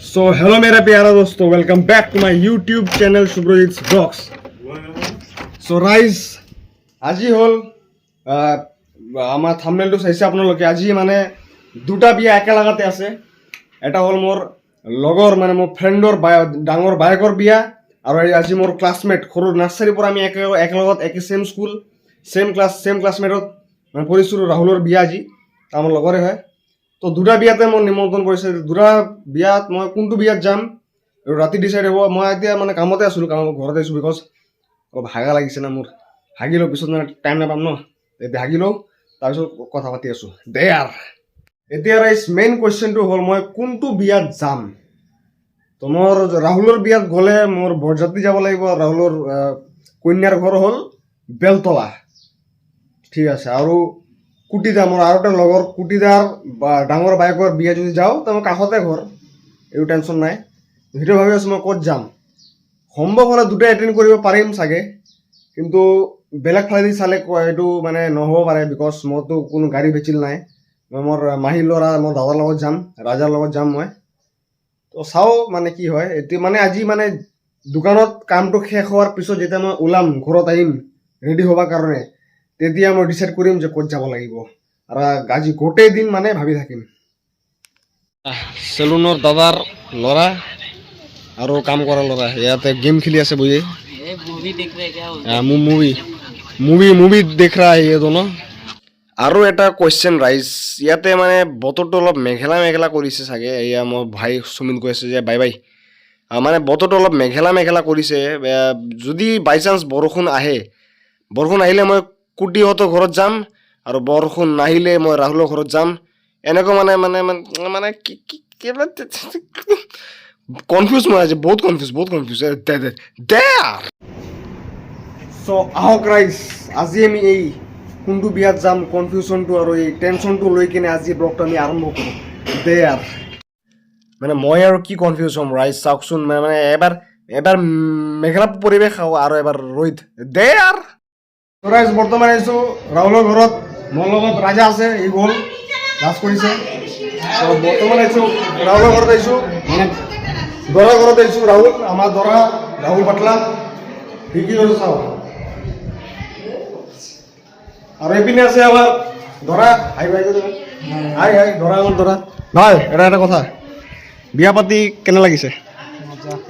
So hello मेरा प्यारा दोस्तों, welcome back to my YouTube channel Shubhrajit blogs. So rise আজি হল আমার থাম্বনেলটো চাইছে আপোনালোকে। আজি মানে দুটা বিয়া একেলগতে আছে। এটা হল মোৰ লগৰ মানে মোৰ ফ্ৰেণ্ডৰ ডাঙৰ বায়েকৰ বিয়া, আৰু আজি মোৰ ক্লাছমেট সৰু নাৰ্চাৰীৰ পৰা আমি একেলগত একে সেম স্কুল সেম ক্লাছমেটত মানে পঢ়িছিলোঁ। ৰাহুলৰ বিয়া আজি আমাৰ লগৰে হয়। তো দুটা বিয়াতে মোক নিমন্ত্ৰণ কৰিছে। দুটা বিয়াত মই কোনটো বিয়াত যাম ৰাতি ডিচাইড হ'ব। মই এতিয়া মানে কামতে আছিলোঁ, ঘৰতে আছোঁ বিকজ অলপ হাগা লাগিছে না মোৰ। হাগি লওঁ, পিছত মানে টাইম নাপাম ন, এতিয়া হাগি লওঁ, তাৰপিছত কথা পাতি আছোঁ দে আৰ। এতিয়া মেইন কুৱেশ্যনটো হ'ল মই কোনটো বিয়াত যাম। তো মোৰ ৰাহুলৰ বিয়াত গ'লে মোৰ বৰযাত্ৰী যাব লাগিব। ৰাহুলৰ কন্যাৰ ঘৰ হ'ল বেলতলা, ঠিক আছে। আৰু কুটিদা মোৰ আৰু এটা লগৰ কুটিদাৰ বা ডাঙৰ বায়েকৰ বিয়া যদি যাওঁ তো মোৰ কাষতে ঘৰ, এইটো টেনশ্যন নাই। সেইটো ভাবি আছোঁ মই ক'ত যাম। সম্ভৱ হ'লে দুটাই এটেণ্ড কৰিব পাৰিম চাগে, কিন্তু বেলেগ ফালেদি চালে এইটো মানে নহ'ব পাৰে বিকজ মোৰতো কোনো গাড়ী ভেচিল নাই। মই মোৰ মাহীৰ ল'ৰা মোৰ দাদাৰ লগত যাম, ৰাজাৰ লগত যাম মই। তো চাওঁ মানে কি হয়। এতিয়া মানে আজি মানে দোকানত কামটো শেষ হোৱাৰ পিছত যেতিয়া মই ওলাম ঘৰত আহিম ৰেডি হ'বৰ কাৰণে, তেতিয়া মই ডিচাইড কৰিম যে ক'ত যাব লাগিব। আৰু আজি গোটেই দিন মানে ভাবি থাকিম। চেলুনৰ দাদাৰ ল'ৰা আৰু কাম কৰা ল'ৰা ইয়াতে গেম খেলি আছে বহি। মুভি দেখ ৰা হে দোনো। আৰু এটা কুৱেশ্যন ৰাইজ, ইয়াতে মানে বতৰটো অলপ মেঘেলা মেঘেলা কৰিছে চাগে। এয়া মোৰ ভাই সুমিত কৈ আছে যে বাই বাই, মানে বতৰটো অলপ মেঘেলা মেঘেলা কৰিছে। যদি বাই চান্স বৰষুণ আহিলে মই কুটিহঁতৰ ঘৰত যাম, আৰু বৰষুণ নাহিলে মই ৰাহুলৰ ঘৰত যাম। এনেকুৱা মানে কনফিউজ মই আজি, বহুত কনফিউজ। চ' আহক ৰাইজ, আজি আমি এই কোনটো বিয়াত যাম কনফিউজনটো আৰু এই টেনশ্যনটো লৈ কিনে আজি ব্লগটো আমি আৰম্ভ কৰোঁ দে আৰ। মানে মই আৰু কি কনফিউজ হ'ম ৰাইজ, চাওকচোন। মানে এবাৰ মেঘেলা পৰিৱেশ আৰু এবাৰ ৰ'দ দে আৰ। ৰাইজ বৰ্তমান আহিছোঁ ৰাহুলৰ ঘৰত। মোৰ লগত ৰাজা আছে, ই গ'ল লাজ কৰিছে। বৰ্তমান আহিছোঁ ৰাহুলৰ ঘৰত আহিছোঁ, মানে দৰাৰ ঘৰত আহিছোঁ। ৰাহুল আমাৰ দৰা ৰাহুল পাটলা শিকি গৈছোঁ চাওঁ। আৰু এইপিনে আছে আমাৰ দৰা। হাই দৰা, আমাৰ দৰা। ভাই এটা কথা, বিয়া পাতি কেনে লাগিছে?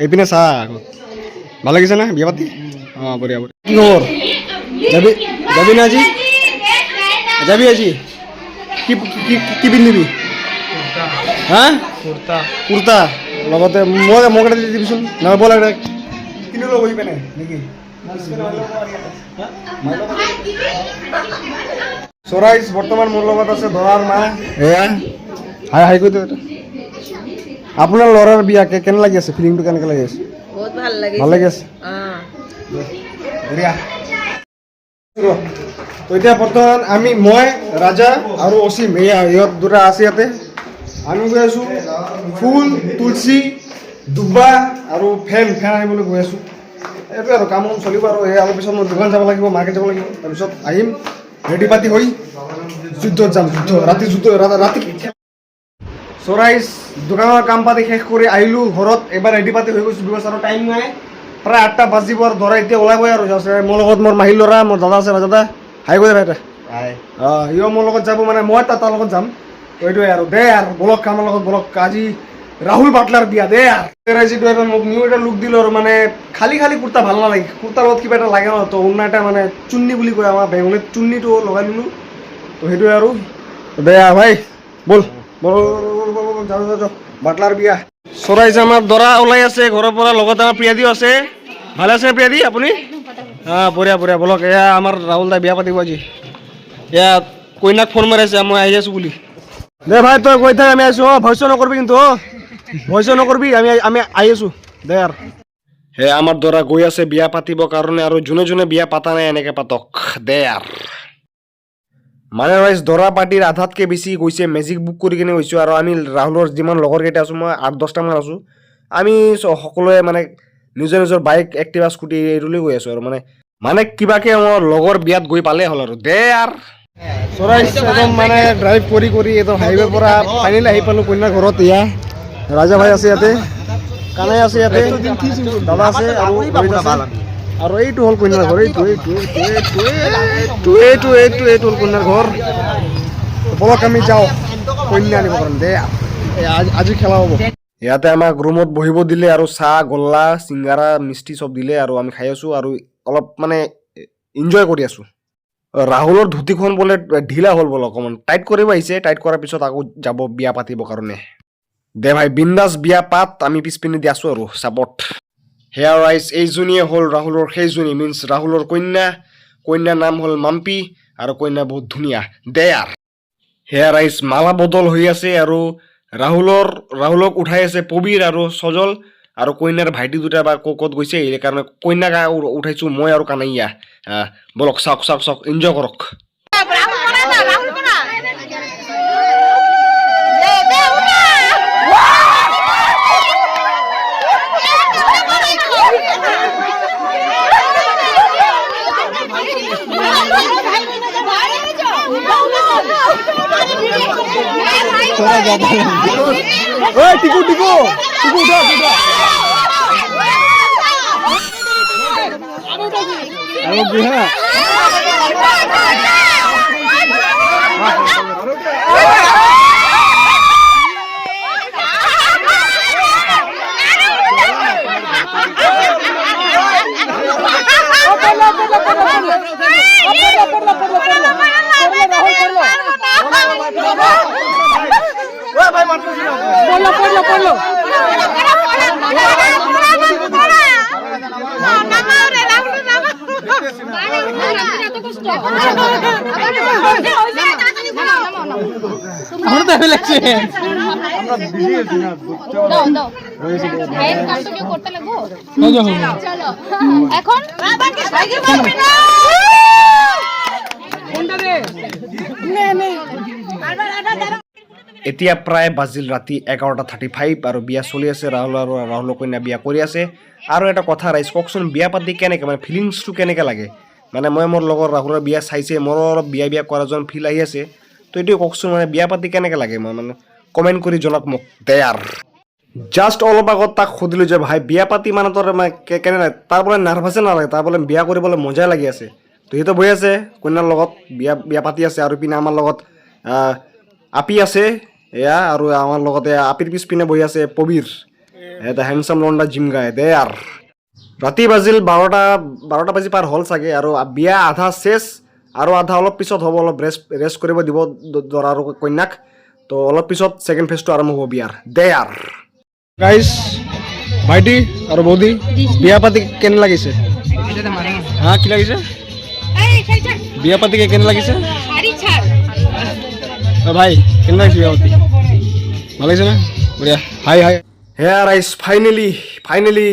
এইপিনে চা, ভাল লাগিছে না বিয়া পাতি? অঁ বঢ়িয়া। কি খবৰ? যাবি না আজি? যাবি আজি? কি পিন্ধিবি? হা কুৰ্তা লগতে মোক এটা দি দিবিচোন। নহয় ব'ল কিনি ল'ব পিনে নেকি? চৰাইজ বৰ্তমান মোৰ লগত আছে দৰাৰ মা। এয়া হাই কৈ দিওঁ। এটা আপোনাৰ ল'ৰাৰ বিয়া কেনে লাগি আছে? ফিলিংটো কেনেকৈ লাগি আছে? বহুত ভাল লাগিছে। ভাল লাগি আছে, বঢ়িয়া। তো এতিয়া বৰ্তমান মই ৰাজা আৰু অসীম ইহঁত দুটা আছে ইয়াতে। আমি গৈ আছোঁ ফুল, তুলসী, দুব্বা আৰু ফেন আনিবলৈ গৈ আছোঁ। এইটোৱে আৰু কাম চলিব। আৰু এই অলপ পিছত মই দোকান যাব লাগিব, মাৰ্কেট যাব লাগিব। তাৰপিছত আহিম ৰেডি পাতি হৈ যুদ্ধত যাম। ৰাতি চৰাইজ দোকানৰ কাম পাতি শেষ কৰি আহিলোঁ ঘৰত। এবাৰ ৰেডি পাতি হৈ গৈছোঁ বিকজ আৰু টাইম নাই। প্ৰায় 8টা বাজিব আৰু দৰা এতিয়া ওলাবই আৰু মোৰ লগত মোৰ মাহীৰ ল'ৰা, মোৰ দাদা আছে ৰাজাদা। হাই কৈ দে ভাই। সিও মোৰ লগত যাব, মানে মই তাৰ লগত যাম। এইটোৱে আৰু দে আৰু বলক কামৰ লগত বলক। আজি ৰাহুল পাটলাৰ বিয়া দে আৰু এটা মোক নিউ এটা লুক দিলোঁ। আৰু মানে খালি কুৰ্তা ভাল নালাগে, কুৰ্তাৰ লগত কিবা এটা লাগে ন। তো অন্য এটা মানে চুন্নি বুলি কয় আমাৰ বেংগলীত, চুন্নিটো লগাই দিলোঁ। তো সেইটোৱে আৰু দে ভাই বল যাওঁ বাটলাৰ বিয়া। চৰাইজ আমাৰ দৰা ওলাই আছে ঘৰৰ পৰা, লগত আমাৰ প্ৰিয়াদিও আছে। ভালে আছে প্ৰিয়াদি আপুনি? বঢ়িয়া বলক। এয়া আমাৰ ৰাহুল দা বিয়া পাতিব আজি। এয়া কইনাক ফোন মাৰিছে মই আহি আছোঁ বুলি। দে ভাই তই কৈ থাক, আমি আছোঁ। ভয় নকৰবি, কিন্তু ভয় নকৰবি, আমি আহি আছোঁ দে আৰু। হে আমাৰ দৰা গৈ আছে বিয়া পাতিবৰ কাৰণে, আৰু যোনে বিয়া পাতা নাই এনেকে পাতক দে আৰু। মানে ৰাইজ দৰা পাৰ্টিৰ আধাতকৈ বেছি গৈছে, মেজিক বুক কৰি কিনে গৈছোঁ। আৰু আমি ৰাহুলৰ যিমান লগৰকেইটা আছোঁ, মই 8-10টামান আছোঁ। আমি সকলোৱে মানে নিজৰ বাইক, এক্টিভা, স্কুটি এইটো লৈ গৈ আছোঁ। আৰু মানে কিবাকে মোৰ লগৰ বিয়াত গৈ পালেই হ'ল আৰু দে আৰু। চৰাইজ একদম মানে ড্ৰাইভ কৰি একদম হাইৱেৰ পৰা ফাইনেলি আহি পালোঁ কইনাৰ ঘৰত। ৰাজা ভাই আছে ইয়াতে, কানাই আছে ইয়াতে, দাদা আছে আৰু ৰোহিত আছে। আৰু এইটো হ'ল কন্যাৰ ঘৰ, এইটো হ'ল কন্যাৰ ঘৰ। বলক আমি যাওঁ কন্যা আনিব কাৰণে দে, আজি খেলা হ'ব। ইয়াতে আমাক ৰুমত বহিব দিলে আৰু চাহ গল্লা চিংগাৰা মিষ্টি চব দিলে আৰু আমি খাই আছো আৰু অলপ মানে এনজয় কৰি আছো। ৰাহুলৰ ধুতিখন বোলে ঢিলা হ'ল বোলে, অকণমান টাইট কৰিব আহিছে, টাইট কৰাৰ পিছত আকৌ যাব বিয়া পাতিবৰ কাৰণে। দে ভাই বিন্দাছ বিয়া পাত, আমি পিছপিনে দি আছো আৰু চাপত। হেয়াৰ ৰাইজ এইজনীয়ে হ'ল ৰাহুলৰ সেইজনী, মিনছ ৰাহুলৰ কন্যা। কন্যাৰ নাম হ'ল মাম্পি আৰু কন্যা বহুত ধুনীয়া দেয়াৰ। হেয়াৰ ৰাইজ মালা বদল হৈ আছে আৰু ৰাহুলক উঠাই আছে পবিৰ আৰু সজল, আৰু কন্যাৰ ভাইটি দুটা বা ক'ত গৈছে, সেইকাৰণে কন্যাক উঠাইছো মই আৰু কানাইয়া। বলক চাওক এনজয় কৰক। টিকু উঠা আৰু বুঢ়া এতিয়া প্ৰায় বাজিল ৰাতি 11:35 আৰু বিয়া চলি আছে। ৰাহুলৰ কন্যা বিয়া কৰি আছে। আৰু এটা কথা ৰাইজ কওকচোন, বিয়া পাতি কেনেকে মানে ফিলিংছটো কেনেকে লাগে? মানে মই মোৰ লগৰ ৰাহুলৰ বিয়া চাইছে, মোৰো অলপ বিয়া কৰা যেন ফিল আহি আছে। তো এইটোৱে কওকচোন, মানে বিয়া পাতি কেনেকে লাগে, মই মানে কমেণ্ট কৰি জনাওক মোক দেয়াৰ। জাষ্ট অলপ আগত তাক সুধিলো যে ভাই বিয়া পাতি মানে তোৰ কেনে লাগে? তাৰ বোলে নাৰ্ভাছে নালাগে, তাৰ বোলে বিয়া কৰিবলৈ মজাই লাগি আছে। তো সিহঁতে বহি আছে কন্যাৰ লগত, বিয়া পাতি আছে। আৰু পিনে আমাৰ লগত আপি আছে এয়া, আৰু আমাৰ লগতে আপিৰ পিছপিনে বহি আছে পবিৰ, এটা হেণ্ডচাম লণ্ডা জিম গাই দেয়াৰ। ৰাতি বাজিল 12টা বাজি পাৰ হ'ল চাগে, আৰু বিয়া আধা চেছ আৰু আধা অলপ পিছত হ'ব, অলপ ৰেষ্ট কৰিব দিব দৰা আৰু কন্যাক। তো অলপ পিছত ছেকেণ্ড ফেজটো আৰম্ভ হ'ব বিয়াৰ দেয়াৰ। গাইজ ভাইটি আৰু বৌদি বিয়া পাতি কেনে লাগিছে? হা কি লাগিছে? বিয়া পাতি কেনে লাগিছে ভাই? কেনে লাগিছে বিয়া পাতি? ভাল লাগিছে না? বঢ়িয়া। হাই হেয়াৰ ৰাইজ ফাইনেলি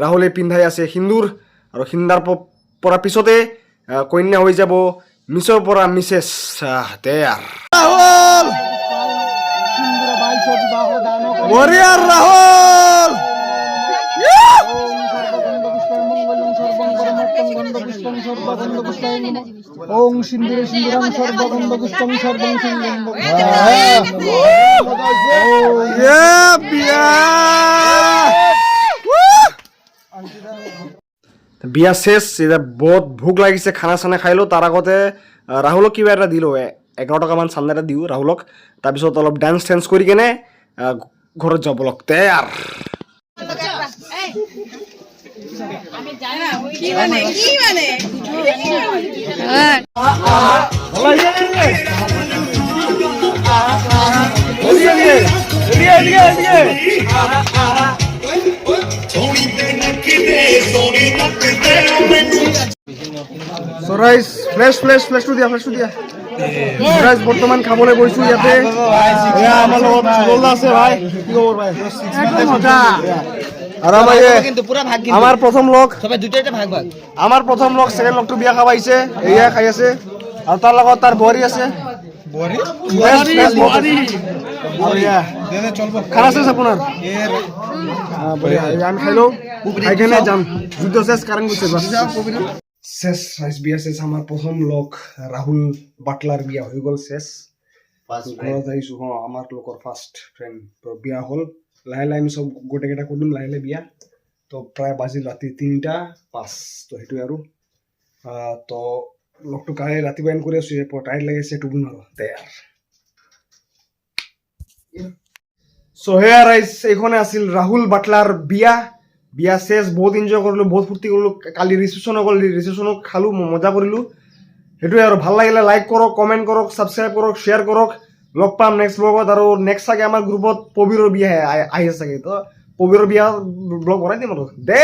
ৰাহুলে পিন্ধাই আছে সিন্দুৰ, আৰু সিন্দাৰ পৰা পিছতে কন্যা হৈ যাব মিছৰ পৰা মিছেছ দেয়াৰ। ৰাহুল বঢ়িয়া ৰাহুল। ওং সিন্দুরে সিন্দুরং সর্বগন্ধ পুষ্পং সর্বং সিংগন্ধ। বিয়া শেষ, এতিয়া বহুত ভোক লাগিছে, খানা চানা খাইলো। তাৰ আগতে ৰাহুলক কিবা এটা দিলো, 11 টকামান চান্দা এটা দিওঁ ৰাহুলক। তাৰপিছত অলপ ডান্স কৰি কেনে ঘৰত যাব লগ তেয়াৰ। ফ্লেশটো দিয়া। বৰ্তমান খাবলৈ গৈছো ইয়াতে। আমাৰ লগত আছে ভাই, কি খবৰ ভাই? আৰু আমাৰ প্ৰথম লগ ছেকেণ্ড লগটো বিয়া খাব আহিছে, এয়া খাই আছে। আৰু তাৰ লগত তাৰ বোৱাৰী আছে। খানা চেছ আপোনাৰ? আমি খাই লওঁ, খাই কেনে যাম। যুদ্ধ শেষ কারণ শেষ রাইস বিয়া শেষ। আমার প্রথম লগ রাহুল বাটলার বিয়া হয়ে গেল শেষ। ঘৰত আহিছো, আমাৰ লোকৰ ফাৰ্স্ট ফ্ৰেন্ড বিয়া হল। লাহে লাহে আমি চব গোটেইকেইটা কৰি দিম লাহে লাহে বিয়া তো প্ৰায় বাজিল ৰাতি 3:05 তো সেইটোৱে আৰু তো লগটো কালি ৰাতিপুৱা এণ্ড কৰি আছোঁ টাইট লাগিছে টুবুন আৰু দে সো হেয়া ৰাইজ এইখনে আছিল ৰাহুল বাটলাৰ বিয়া চেছ বহুত এনজয় কৰিলোঁ বহুত ফূৰ্তি কৰিলোঁ কালি ৰিচেপশ্যন গ'ল ৰিচেপশ্যনত খালোঁ মজা কৰিলোঁ সেইটোৱে আৰু ভাল লাগিলে লাইক কৰক কমেণ্ট কৰক ছাবস্ক্ৰাইব কৰক শ্বেয়াৰ কৰক লগ পাম নেক্সট ব্লগত আৰু নেক্সট চাগে আমাৰ গ্ৰুপত পবিৰৰ বিয়া আহি আছে চাগে তো পবিৰৰ বিয়া ব্লগ বনাই দিম আৰু দে